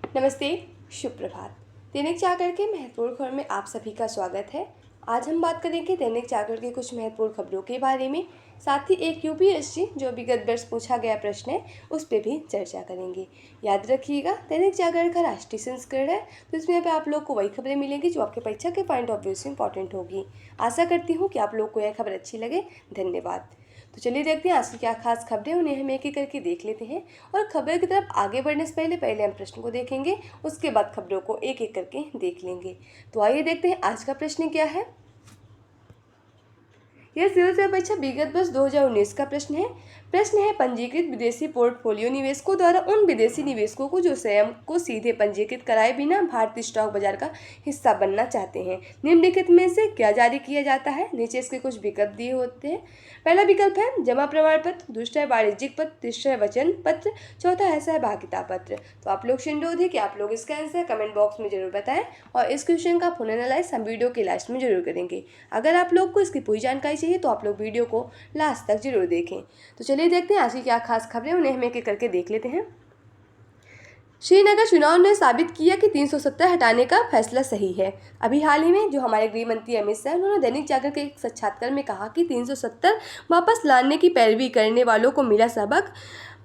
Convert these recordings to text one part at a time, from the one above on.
नमस्ते, शुभ प्रभात। दैनिक जागरण के महत्वपूर्ण खबर में आप सभी का स्वागत है। आज हम बात करेंगे दैनिक जागरण की कुछ महत्वपूर्ण खबरों के बारे में। साथ ही एक यूपीएससी जो विगत वर्ष पूछा गया प्रश्न है उस पर भी चर्चा करेंगे। याद रखिएगा, दैनिक जागरण का राष्ट्रीय संस्करण है, तो इसमें यहाँ पे आप लोग को वही खबरें मिलेंगी जो आपके परीक्षा के पॉइंट ऑफ व्यू से इंपॉर्टेंट होगी। आशा करती हूँ कि आप लोग को यह खबर अच्छी लगे। धन्यवाद। तो चलिए देखते हैं आज की क्या खास खबरें, उन्हें हम एक एक करके देख लेते हैं। और खबर की तरफ आगे बढ़ने से पहले हम प्रश्न को देखेंगे, उसके बाद खबरों को एक एक करके देख लेंगे। तो आइए देखते हैं आज का प्रश्न क्या है। यह सिविल सेवा परीक्षा विगत वर्ष 2019 का प्रश्न है। प्रश्न है, पंजीकृत विदेशी पोर्टफोलियो निवेशकों द्वारा उन विदेशी निवेशकों को जो स्वयं को सीधे पंजीकृत कराए बिना भारतीय स्टॉक बाजार का हिस्सा बनना चाहते हैं, निम्नलिखित में से क्या जारी किया जाता है। नीचे इसके कुछ विकल्प दिए होते हैं। पहला विकल्प है जमा प्रमाण पत्र, दूसरा है वाणिज्यिक पत्र, तीसरा है वचन पत्र, चौथा है सहभागिता पत्र। तो आप लोग अनुरोध है कि आप लोग इसका आंसर कमेंट बॉक्स में जरूर बताएं और इस क्वेश्चन का पुनः एनालाइज हम वीडियो के लास्ट में जरूर करेंगे। अगर आप लोग को इसकी पूरी जानकारी चाहिए तो आप लोग वीडियो को लास्ट तक जरूर देखें। तो चलिए देखते हैं आज की क्या खास खबरें, उन्हें हम एक एक करके देख लेते हैं। श्रीनगर चुनाव ने साबित किया कि 370 हटाने का फैसला सही है। अभी हाल ही में जो हमारे गृह मंत्री अमित शाह, उन्होंने दैनिक जागरण के एक साक्षात्कार में कहा कि 370 वापस लाने की पैरवी करने वालों को मिला सबक।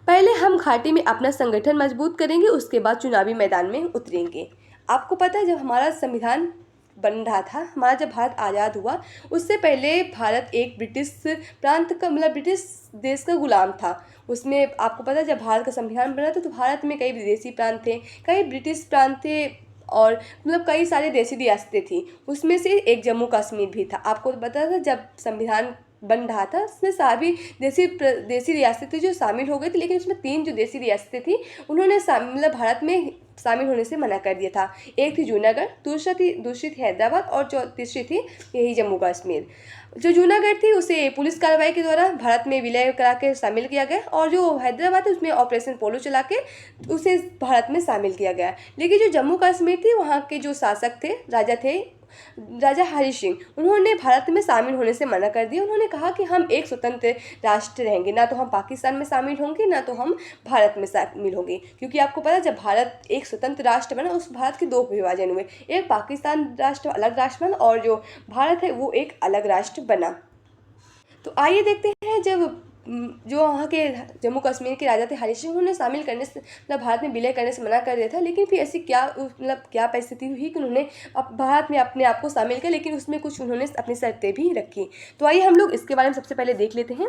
पहले हम घाटी में अपना संगठन मजबूत करेंगे, उसके बाद चुनावी मैदान में उतरेंगे। आपको पता है, जब हमारा संविधान बन रहा था, हमारा जब भारत आज़ाद हुआ, उससे पहले भारत एक ब्रिटिश प्रांत का ब्रिटिश देश का गुलाम था। उसमें आपको पता है, जब भारत का संविधान बना था तो भारत में कई विदेशी प्रांत थे, कई ब्रिटिश प्रांत थे और कई सारे देशी रियासतें थी। उसमें से एक जम्मू कश्मीर भी था। आपको पता था जब संविधान बन रहा था उसमें सभी देसी रियासतें जो शामिल हो गई थी, लेकिन उसमें 3 जो देसी रियासतें थी उन्होंने भारत में शामिल होने से मना कर दिया था। एक थी जूनागढ़, दूसरी थी हैदराबाद और तीसरी थी यही जम्मू कश्मीर। जो जूनागढ़ थी उसे पुलिस कार्रवाई के द्वारा भारत में विलय करा के शामिल किया गया और जो हैदराबाद है उसमें ऑपरेशन पोलो चला के उसे भारत में शामिल किया गया। लेकिन जो जम्मू कश्मीर थी, वहाँ के जो शासक थे, राजा हरि सिंह, उन्होंने भारत में शामिल होने से मना कर दिया। उन्होंने कहा कि हम एक स्वतंत्र राष्ट्र रहेंगे, ना तो हम पाकिस्तान में शामिल होंगे ना तो हम भारत में शामिल होंगे। क्योंकि आपको पता है, जब भारत एक स्वतंत्र राष्ट्र बना, उस भारत के 2 विभाजन हुए, एक पाकिस्तान राष्ट्र अलग राष्ट्र बना और जो भारत है वो एक अलग राष्ट्र बना। तो आइए देखते हैं, जब जो वहाँ के जम्मू कश्मीर के राजा थे हरि सिंह, उन्होंने शामिल करने से भारत में विलय करने से मना कर दिया था। लेकिन फिर ऐसी क्या परिस्थिति हुई कि उन्होंने भारत में अपने आप को शामिल किया, लेकिन उसमें कुछ उन्होंने अपनी शर्तें भी रखी। तो आइए हम लोग इसके बारे में सबसे पहले देख लेते हैं।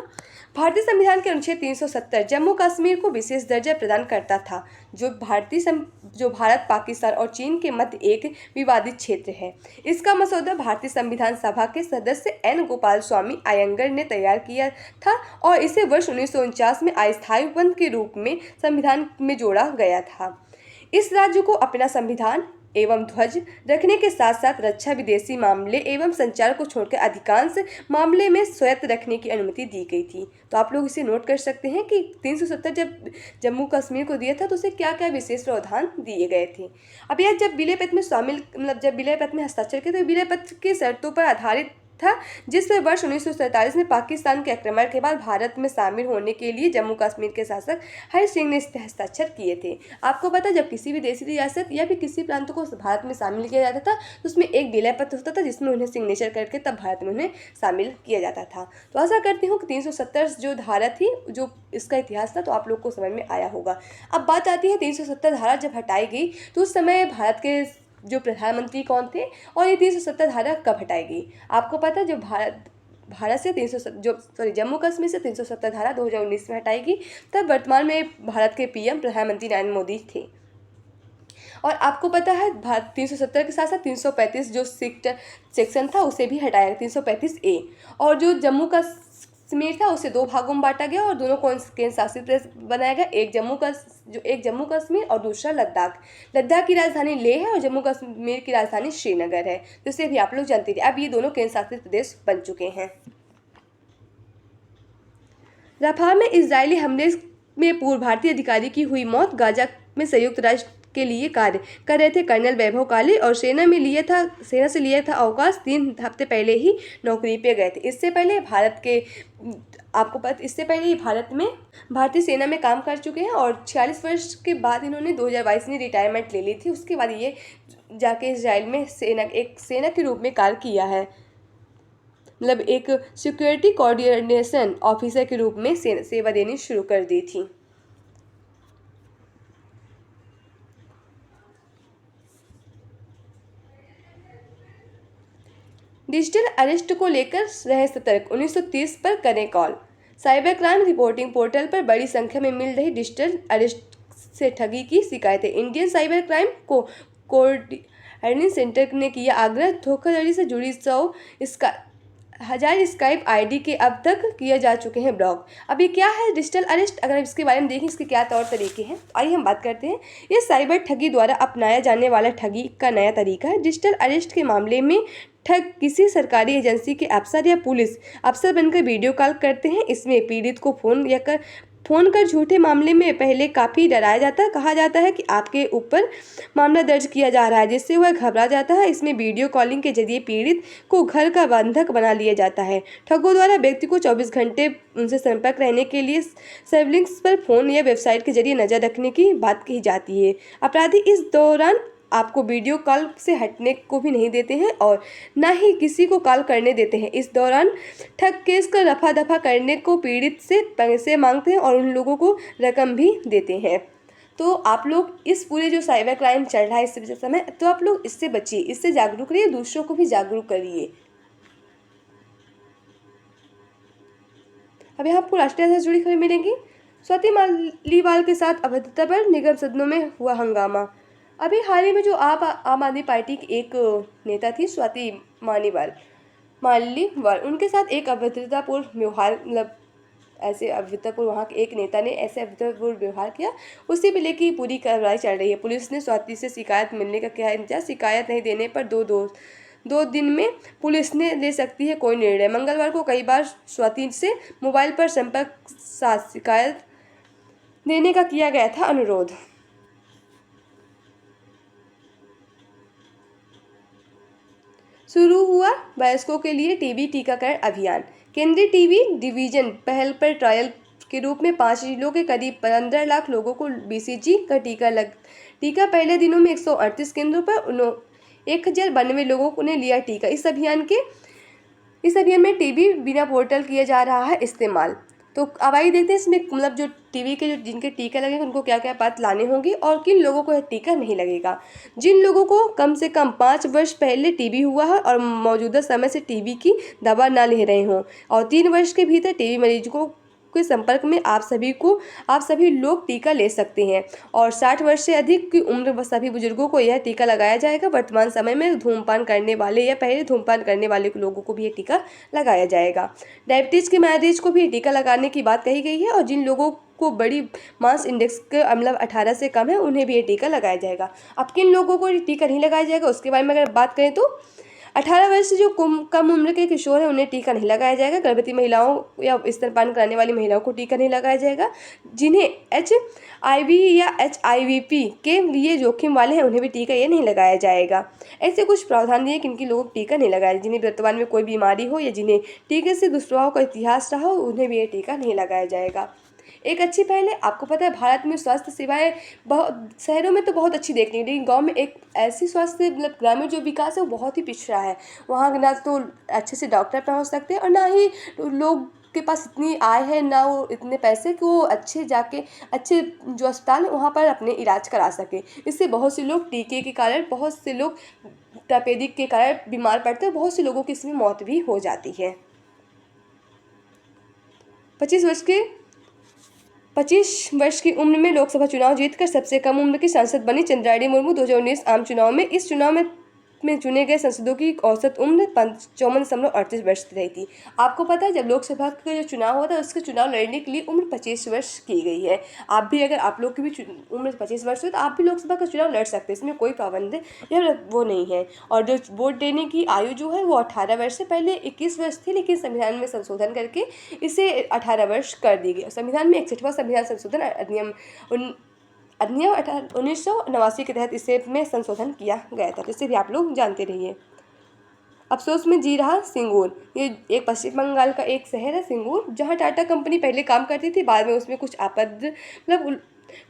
भारतीय संविधान के अनुच्छेद 370 जम्मू कश्मीर को विशेष दर्जा प्रदान करता था, जो भारत, पाकिस्तान और चीन के मध्य एक विवादित क्षेत्र है। इसका मसौदा भारतीय संविधान सभा के सदस्य एन गोपाल स्वामी अयंगर ने तैयार किया था और इसे वर्ष 1949 में अस्थायी उपबंध के रूप में संविधान में जोड़ा गया था। इस राज्य को अपना संविधान एवं ध्वज रखने के साथ साथ रक्षा, विदेशी मामले एवं संचार को छोड़कर अधिकांश मामले में स्वायत्त रखने की अनुमति दी गई थी। तो आप लोग इसे नोट कर सकते हैं कि 370 जब जम्मू कश्मीर को दिया था तो उसे क्या क्या विशेष प्रावधान दिए गए थे। अब यह जब विलय पत्र में जब विलय पत्र में हस्ताक्षर किए तो विलय पत्र की शर्तों पर आधारित था, जिस पर वर्ष 1947 में पाकिस्तान के आक्रमण के बाद भारत में शामिल होने के लिए जम्मू कश्मीर के शासक हरि सिंह ने हस्ताक्षर किए थे। आपको पता है, जब किसी भी देशी रियासत या फिर किसी प्रांत को भारत में शामिल किया जाता था तो उसमें एक विलय पत्र होता था जिसमें उन्हें सिग्नेचर करके तब भारत में उन्हें शामिल किया जाता था। तो आशा करती हूँ कि 370 जो धारा थी, जो इसका इतिहास था, तो आप लोग को समझ में आया होगा। अब बात आती है 370 धारा जब हटाई गई तो उस समय भारत के जो प्रधानमंत्री कौन थे और ये 370 धारा कब हटाई गई। आपको पता है, जो भारत से जम्मू कश्मीर से 370 धारा 2019 में हटाई गई, तब वर्तमान में भारत के पीएम प्रधानमंत्री नरेंद्र मोदी थे। और आपको पता है, भारत 370 के साथ साथ 335 जो सेक्शन था उसे भी हटाया गया, 335A। और जो जम्मू कश्मीर था उसे 2 भागों में बांटा गया और दोनों को केंद्र शासित प्रदेश बनाया गया, एक जम्मू कश्मीर और दूसरा लद्दाख। लद्दाख की राजधानी लेह है और जम्मू कश्मीर की राजधानी श्रीनगर है, तो इसे भी आप लोग जानते थे। अब ये दोनों केंद्र शासित प्रदेश बन चुके हैं। रफाल में इजरायली हमले में पूर्व भारतीय अधिकारी की हुई मौत। गाजा में संयुक्त राष्ट्र के लिए कार्य कर रहे थे कर्नल वैभव काले और सेना से लिया था अवकाश। 3 हफ्ते पहले ही नौकरी पे गए थे। इससे पहले भारत के आपको पता इससे पहले ये भारत में भारतीय सेना में काम कर चुके हैं और 46 वर्ष के बाद इन्होंने 2022 में रिटायरमेंट ले ली थी। उसके बाद ये जाके इजराइल में सेना के रूप में कार्य किया है, मतलब एक सिक्योरिटी कोऑर्डिनेशन ऑफिसर के रूप में सेवा देनी शुरू कर दी थी। डिजिटल अरेस्ट को लेकर रहे सतर्क, 1930 पर करें call. Cyber crime reporting portal पर बड़ी संख्या में मिल रही डिजिटल अरेस्ट से ठगी की शिकायतें। Indian cyber crime coordination centre ने किया आग्रह, धोखाधड़ी से जुड़ी 1,000 स्काइप आईडी के अब तक किए जा चुके हैं ब्लॉक। अब ये क्या है डिजिटल अरेस्ट, अगर इसके बारे में देखें इसके क्या तौर तरीके हैं, आइए हम बात करते हैं। ये साइबर ठगी द्वारा अपनाया जाने वाला ठगी का नया तरीका है। डिजिटल अरेस्ट के मामले में ठग किसी सरकारी एजेंसी के अफसर या पुलिस अफसर बनकर वीडियो कॉल करते हैं। इसमें पीड़ित को फोन कर झूठे मामले में पहले काफ़ी डराया जाता है। कहा जाता है कि आपके ऊपर मामला दर्ज किया जा रहा है, जिससे वह घबरा जाता है। इसमें वीडियो कॉलिंग के जरिए पीड़ित को घर का बंधक बना लिया जाता है। ठगों द्वारा व्यक्ति को 24 घंटे उनसे संपर्क रहने के लिए सर्विलांस पर फोन या वेबसाइट के जरिए नज़र रखने की बात कही जाती है। अपराधी इस दौरान आपको वीडियो कॉल से हटने को भी नहीं देते हैं और ना ही किसी को कॉल करने देते हैं। इस दौरान ठग केस का रफा दफा करने को पीड़ित से पैसे मांगते हैं और उन लोगों को रकम भी देते हैं। तो आप लोग इस पूरे जो साइबर क्राइम चल रहा है इस समय, तो आप लोग इससे बचिए, इससे जागरूक रहिए, दूसरों को भी जागरूक करिए। अभी आपको राष्ट्रीय से जुड़ी खबर मिलेंगी। स्वाति मालीवाल के साथ अभद्रता पर निगम सदनों में हुआ हंगामा। अभी हाल ही में जो आम आदमी पार्टी की एक नेता थी स्वाति मालीवाल, उनके साथ एक अभद्रतापूर्ण व्यवहार, मतलब ऐसे अभद्रतापूर्ण, वहाँ के एक नेता ने ऐसे अभद्रतापूर्ण व्यवहार किया, उसी पे लेके पूरी कार्रवाई चल रही है। पुलिस ने स्वाति से शिकायत मिलने का किया इंतजार। शिकायत नहीं देने पर दो दिन में पुलिस ने ले सकती है कोई निर्णय। मंगलवार को कई बार स्वाति से मोबाइल पर संपर्क साथ शिकायत देने का किया गया था अनुरोध। शुरू हुआ वयस्कों के लिए टीबी टीकाकरण अभियान। केंद्रीय टीबी डिवीजन पहल पर ट्रायल के रूप में 5 जिलों के करीब 15 लाख लोगों को बीसीजी का टीका पहले दिनों में 138 केंद्रों पर 1092 लोगों ने लिया टीका। इस अभियान में टीबी बिना पोर्टल किया जा रहा है इस्तेमाल। तो अब आइए देखते हैं इसमें, मतलब जो टीबी के जो जिनके टीके लगेंगे उनको क्या क्या बात लाने होंगी और किन लोगों को यह टीका नहीं लगेगा। जिन लोगों को कम से कम 5 वर्ष पहले टीबी हुआ है और मौजूदा समय से टीबी की दवा ना ले रहे हों और 3 वर्ष के भीतर टीबी मरीजों के संपर्क में आप सभी लोग टीका ले सकते हैं और 60 वर्ष से अधिक की उम्र सभी बुजुर्गों को यह टीका लगाया जाएगा। वर्तमान समय में धूम्रपान करने वाले या पहले धूम्रपान करने वाले लोगों को भी यह टीका लगाया जाएगा। डायबिटीज़ के मरीज को भी टीका लगाने की बात कही गई है और जिन लोगों को बड़ी मास इंडेक्स का मतलब 18 से कम है उन्हें भी ये टीका लगाया जाएगा। अब किन लोगों को टीका नहीं लगाया जाएगा उसके बारे में अगर बात करें तो 18 वर्ष से जो कम उम्र के किशोर हैं उन्हें टीका नहीं लगाया जाएगा। गर्भवती महिलाओं या स्तनपान कराने वाली महिलाओं को टीका नहीं लगाया जाएगा। जिन्हें HIV या HIVP के लिए जोखिम वाले हैं उन्हें भी टीका ये नहीं लगाया जाएगा। ऐसे कुछ प्रावधान दिए किन लोगों को टीका नहीं लगाया, जिन्हें वर्तमान में कोई बीमारी हो या जिन्हें टीके से दुष्प्रभाव का इतिहास रहा हो उन्हें भी ये टीका नहीं लगाया जाएगा। एक अच्छी पहल है। आपको पता है भारत में स्वास्थ्य सेवाएं बहुत शहरों में तो बहुत अच्छी देखने, लेकिन गांव में एक ऐसी स्वास्थ्य मतलब ग्रामीण जो विकास है वो बहुत ही पिछड़ा है। वहाँ ना तो अच्छे से डॉक्टर पहुँच सकते हैं और ना ही लोग के पास इतनी आय है, ना वो इतने पैसे कि वो अच्छे जो अस्पताल है वहाँ पर अपने इलाज करा सके। इससे बहुत से लोग टीके के कारण, बहुत से लोग तपेदिक के कारण बीमार पड़ते हैं, बहुत से लोगों की इसमें मौत भी हो जाती है। 25 वर्ष की उम्र में लोकसभा चुनाव जीतकर सबसे कम उम्र की सांसद बनी चंद्राणी मुर्मू। 2019 आम चुनाव में इस चुनाव में चुने गए सांसदों की औसत उम्र 54.38 वर्ष रही थी। आपको पता है जब लोकसभा का जो चुनाव होता है उसके चुनाव लड़ने के लिए उम्र 25 वर्ष की गई है। आप भी अगर आप लोग की भी उम्र 25 वर्ष हो तो आप भी लोकसभा का चुनाव लड़ सकते हैं, इसमें कोई पाबंदी या वो नहीं है। और जो वोट देने की आयु जो है वो 18 वर्ष से पहले 21 वर्ष थी, लेकिन संविधान में संशोधन करके इसे 18 वर्ष कर दी गई। संविधान में 61वां संविधान संशोधन अधिनियम 1989 के तहत इसे में संशोधन किया गया था, तो इसे भी आप लोग जानते रहिए। अफसोस में जी रहा सिंगूर। ये एक पश्चिम बंगाल का एक शहर है सिंगूर, जहाँ टाटा कंपनी पहले काम करती थी। बाद में उसमें कुछ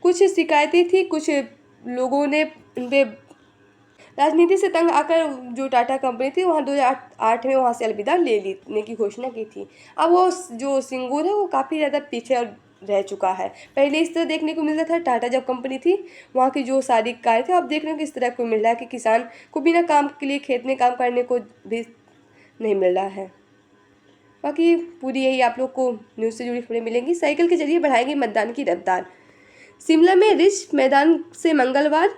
कुछ शिकायतें थी, कुछ लोगों ने उन पे राजनीति से तंग आकर जो टाटा कंपनी थी वहाँ 2008 में वहाँ से अलविदा ले लेने की घोषणा की थी। अब वो जो सिंगूर है वो काफ़ी ज़्यादा पीछे और रह चुका है। पहले इस तरह देखने को मिलता था, टाटा जब कंपनी थी वहाँ की जो सारी कार्य थे, अब देखने को इस तरह को मिल रहा है कि किसान को बिना काम के लिए खेत में काम करने को भी नहीं मिल रहा है। बाकी पूरी यही आप लोग को न्यूज़ से जुड़ी खबरें मिलेंगी। साइकिल के जरिए बढ़ाएंगे मतदान की रफ्तार। शिमला में रिज मैदान से मंगलवार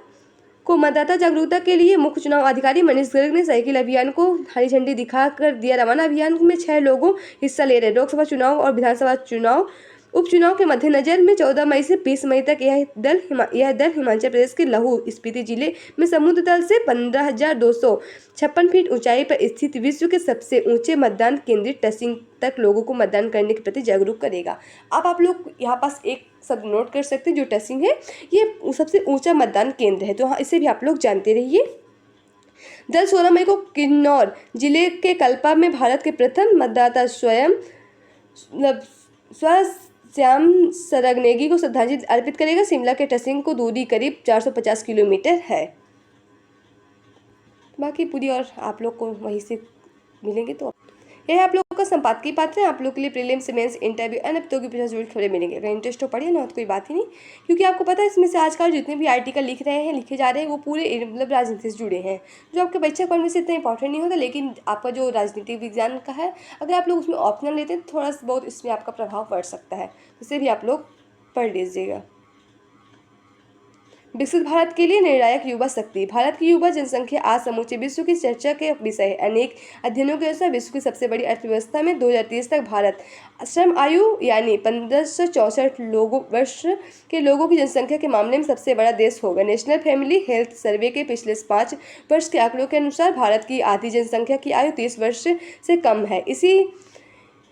को मतदाता जागरूकता के लिए मुख्य चुनाव अधिकारी मनीष गर्ग ने साइकिल अभियान को हरी झंडी दिखाकर दिया रवाना। अभियान में 6 लोगों हिस्सा ले रहे। लोकसभा चुनाव और विधानसभा चुनाव उपचुनाव के मद्देनजर में 14 मई से 20 मई तक यह दल हिमाचल प्रदेश के लाहौल स्पीति जिले में समुद्र तल से 15,256 फीट ऊंचाई पर स्थित विश्व के सबसे ऊंचे मतदान केंद्र टसिंग तक लोगों को मतदान करने के प्रति जागरूक करेगा। अब आप लोग यहाँ पास एक शब्द नोट कर सकते हैं, जो टसिंग है ये सबसे ऊंचा मतदान केंद्र है, तो हाँ इसे भी आप लोग जानते रहिए। दल 16 मई को किन्नौर जिले के कल्पा में भारत के प्रथम मतदाता श्याम सरग नेगी को श्रद्धांजलि अर्पित करेगा। शिमला के टसिंग को दूरी करीब 450 किलोमीटर है। बाकी पूरी और आप लोग को वहीं से मिलेंगे। तो यह आप लोग का संपादकीय पात्र है। आप लोग के लिए प्रीलिम्स, मेंस, इंटरव्यू अन्य प्रतियोगी परीक्षा से जुड़ी खबरें मिलेंगे। अगर इंटरेस्ट हो पढ़िए, ना तो कोई बात ही नहीं, क्योंकि आपको पता है इसमें से आजकल जितने भी आर्टिकल लिखे जा रहे हैं वो पूरे राजनीति से जुड़े हैं, जो आपके परीक्षा पढ़ने से इतना इंपॉर्टेंट नहीं होता। लेकिन आपका जो राजनीतिक विज्ञान का है, अगर आप लोग उसमें ऑप्शनल लेते हैं तो थोड़ा बहुत इसमें आपका प्रभाव पड़ सकता है, इसे भी आप लोग पढ़ लीजिएगा। विकसित भारत के लिए निर्णायक युवा शक्ति। भारत की युवा जनसंख्या आज समूचे विश्व की चर्चा के विषय है। अनेक अध्ययनों के अनुसार विश्व की सबसे बड़ी अर्थव्यवस्था में 2030 तक भारत श्रम आयु यानी 1564 वर्ष के लोगों की जनसंख्या के मामले में सबसे बड़ा देश होगा। नेशनल फैमिली हेल्थ सर्वे के पिछले 5 वर्ष के आंकड़ों के अनुसार भारत की आधी जनसंख्या की आयु 30 वर्ष से कम है। इसी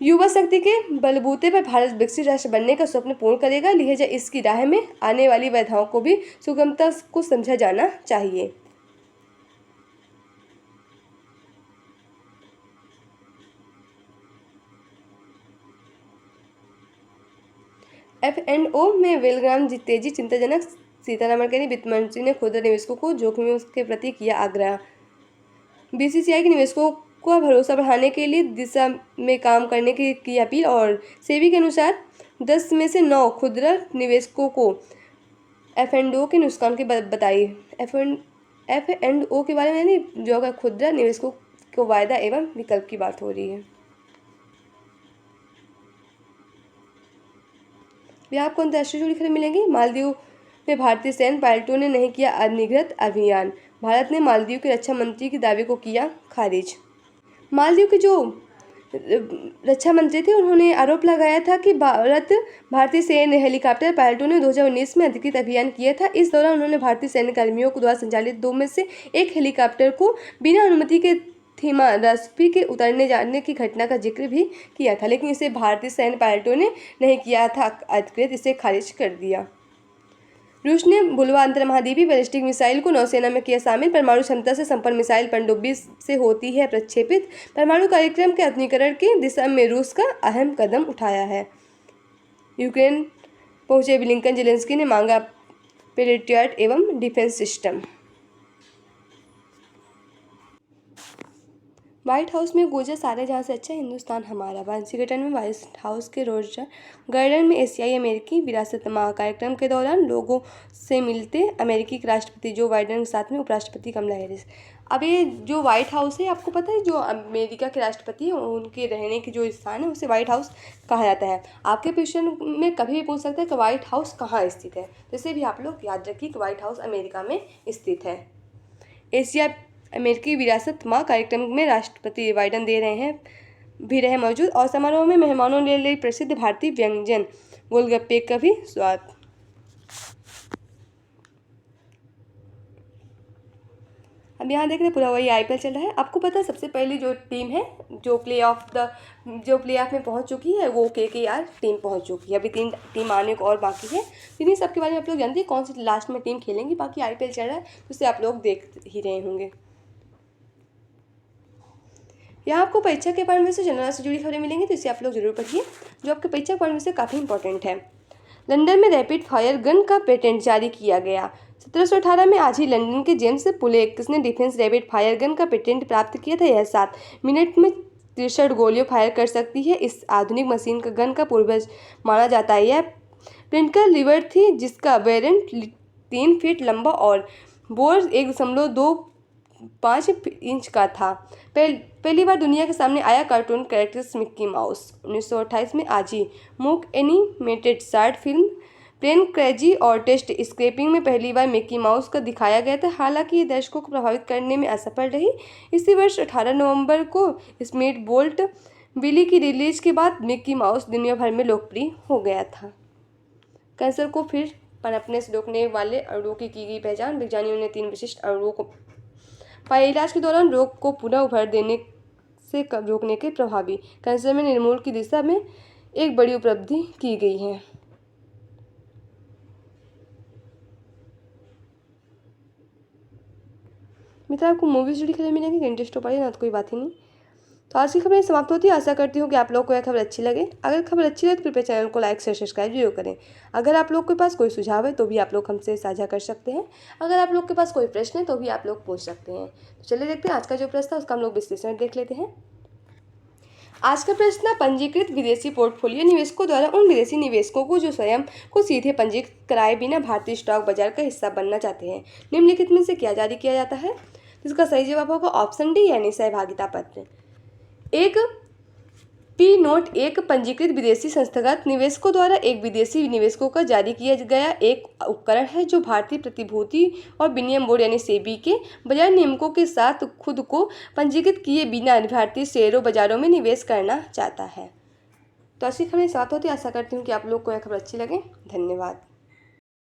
युवा शक्ति के बलबूते पर भारत विकसित राष्ट्र बनने का स्वप्न पूर्ण करेगा। लिहाजा इसकी राह में आने वाली बाधाओं को भी सुगमता को समझा जाना चाहिए। F&O में बेलग्राम तेजी चिंताजनक। सीतारमण के वित्त मंत्री ने खुदरा निवेशकों को जोखिमों के प्रति किया आग्रह। BCCI के निवेशकों को भरोसा बढ़ाने के लिए दिशा में काम करने की अपील। और सेबी के अनुसार 10 में से 9 खुदरा निवेशकों को F&O के नुकसान की बताई। F&O के बारे में नहीं, जो अगर खुदरा निवेशकों को वायदा एवं विकल्प की बात हो रही है। भी आपको अंतर्राष्ट्रीय जुड़ी खबरें मिलेंगी। मालदीव में भारतीय सैन्य पायलटों ने नहीं किया अधिकृत अभियान। भारत ने मालदीव के रक्षा मंत्री के दावे को किया खारिज। मालदीव के जो रक्षा मंत्री थे उन्होंने आरोप लगाया था कि भारतीय सैन्य हेलीकॉप्टर पायलटों ने 2019 में अधिकृत अभियान किया था। इस दौरान उन्होंने भारतीय सैन्य कर्मियों को द्वारा संचालित 2 में से एक हेलीकॉप्टर को बिना अनुमति के थीमा रस्पी के उतरने जाने की घटना का जिक्र भी किया था, लेकिन इसे भारतीय सैन्य पायलटों ने नहीं किया था अधिकृत, इसे खारिज कर दिया। रूस ने बुलवा अंतर्महाद्वीपीय बैलिस्टिक मिसाइल को नौसेना में किया शामिल। परमाणु क्षमता से संपन्न मिसाइल पनडुब्बी से होती है प्रक्षेपित। परमाणु कार्यक्रम के आधुनिकीकरण की दिशा में रूस का अहम कदम उठाया है। यूक्रेन पहुंचे ब्लिंकन, जेलेंस्की ने मांगा पेट्रियट एवं डिफेंस सिस्टम। व्हाइट हाउस में गूंजा सारे जहां से अच्छा हिंदुस्तान हमारा। वाशिंगटन में व्हाइट हाउस के रोजर गार्डन में एशियाई अमेरिकी विरासत माह कार्यक्रम के दौरान लोगों से मिलते अमेरिकी राष्ट्रपति जो बाइडेन के साथ में उपराष्ट्रपति कमला हैरिस। अब ये जो व्हाइट हाउस है, आपको पता है जो अमेरिका के राष्ट्रपति हैं उनके रहने की जो स्थान है उसे व्हाइट हाउस कहा जाता है। आपके क्वेश्चन में कभी भी पूछ सकते हैं कि व्हाइट हाउस कहाँ स्थित है, जैसे भी आप लोग याद रखिए कि व्हाइट हाउस अमेरिका में स्थित है। एशिया अमेरिकी विरासत माह कार्यक्रम में राष्ट्रपति बाइडेन भी रहे मौजूद और समारोह में मेहमानों ने लिए प्रसिद्ध भारतीय व्यंजन गोलगप्पे का भी स्वाद। अब यहाँ देख रहे हैं पूरा वही IPL चल रहा है। आपको पता है सबसे पहले जो टीम है जो प्ले ऑफ में पहुँच चुकी है वो KKR टीम पहुँच चुकी है। अभी 3 टीम आने को और बाकी है। इन्हीं सब के बारे में आप लोग जानते हैं कौन सी लास्ट में टीम खेलेंगी। बाकी IPL चल रहा है तो उसे आप लोग देख ही रहे होंगे। यहाँ आपको परीक्षा के पॉइंट में से जनरल से जुड़ी खबरें मिलेंगी, तो इसे आप लोग जरूर पढ़िए, जो आपके परीक्षा के पॉइंट में से काफ़ी इंपॉर्टेंट है। लंदन में रैपिड फायर गन का पेटेंट जारी किया गया। 1718 में आज ही लंदन के जेम्स पुलेक्स ने डिफेंस रैपिड फायर गन का पेटेंट प्राप्त किया था। यह 7 मिनट में 63 गोलियां फायर कर सकती है। इस आधुनिक मशीन का गन का पूर्वज माना जाता है। यह प्रिंकर लीवर थी, जिसका वेरिएंट 3 फीट लंबा और बोर 1.25 इंच का था। पहली बार दुनिया के सामने आया कार्टून कैरेक्टर्स मिक्की माउस। 1928 में आज ही मूक animated short film Plane Crazy और टेस्ट स्क्रैपिंग में पहली बार मिक्की माउस का दिखाया गया था। हालांकि ये दर्शकों को प्रभावित करने में असफल रही। इसी वर्ष 18 नवंबर को स्मिथ बोल्ट बिली की रिलीज के बाद मिक्की माउस दुनिया भर में लोकप्रिय हो गया था। कैंसर को फिर पनपने से रोकने वाले अणुओं की गई पहचान। विज्ञानियों ने 3 विशिष्ट अणुओं को पाया। इलाज के दौरान रोग को पुनः उभर देने से रोकने के प्रभावी कैंसर में निर्मूल की दिशा में एक बड़ी उपलब्धि की गई है। मित्र, आपको मूवी से जुड़ी खबर मिलेगी, इंटरेस्ट हो पाएगी ना, तो कोई बात ही नहीं। तो आज की खबरें समाप्त होती है। आशा करती हूँ कि आप लोग को यह खबर अच्छी लगे। अगर खबर अच्छी लगे तो कृपया चैनल को लाइक शेयर सब्सक्राइब जरूर करें। अगर आप लोग के पास कोई सुझाव है तो भी आप लोग हमसे साझा कर सकते हैं। अगर आप लोग के पास कोई प्रश्न है तो भी आप लोग पूछ सकते हैं। तो चलिए देखते हैं आज का जो प्रश्न था उसका हम लोग विश्लेषण देख लेते हैं। आज का प्रश्न है, पंजीकृत विदेशी पोर्टफोलियो निवेशकों द्वारा उन विदेशी निवेशकों को जो स्वयं को सीधे पंजीकृत कराए बिना भारतीय स्टॉक बाजार का हिस्सा बनना चाहते हैं, निम्नलिखित में से क्या जारी किया जाता है। इसका सही जवाब होगा ऑप्शन डी, यानी सहभागिता पत्र। एक पी नोट एक पंजीकृत विदेशी संस्थागत निवेशकों द्वारा एक विदेशी निवेशकों का जारी किया गया एक उपकरण है, जो भारतीय प्रतिभूति और विनिमय बोर्ड यानी सेबी के बाजार नियमों के साथ खुद को पंजीकृत किए बिना भारतीय शेयरों बाजारों में निवेश करना चाहता है। तो ऐसी खबरें साथ होती, आशा करती हूँ कि आप लोग को यह खबर अच्छी लगे। धन्यवाद।